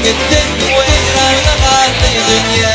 gittin veyranlık halli dünya.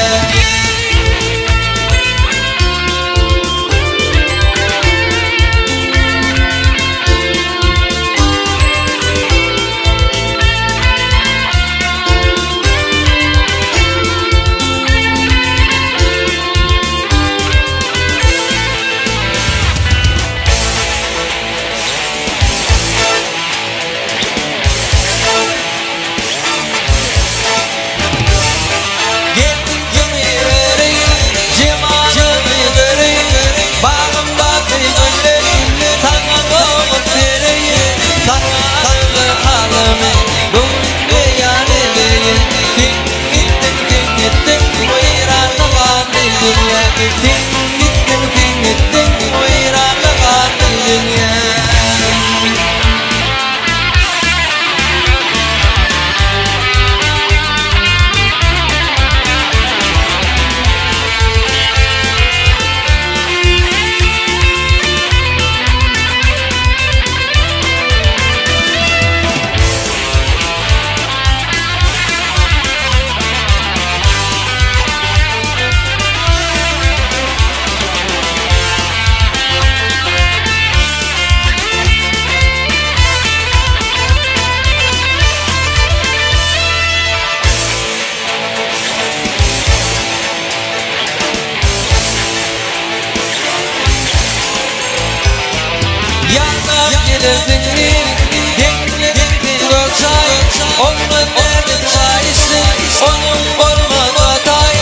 Onun nerede çayısın, onun olmadı hatay.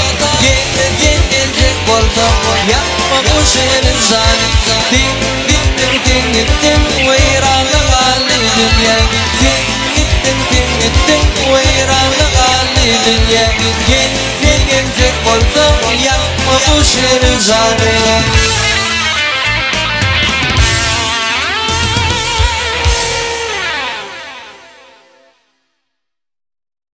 Gelecek olsam yapma bu şeyin zalim. Din gittin veyranlık halli dünya. Din gittin veyranlık halli dünya. Gelecek olsam yapma bu şeyin zalim.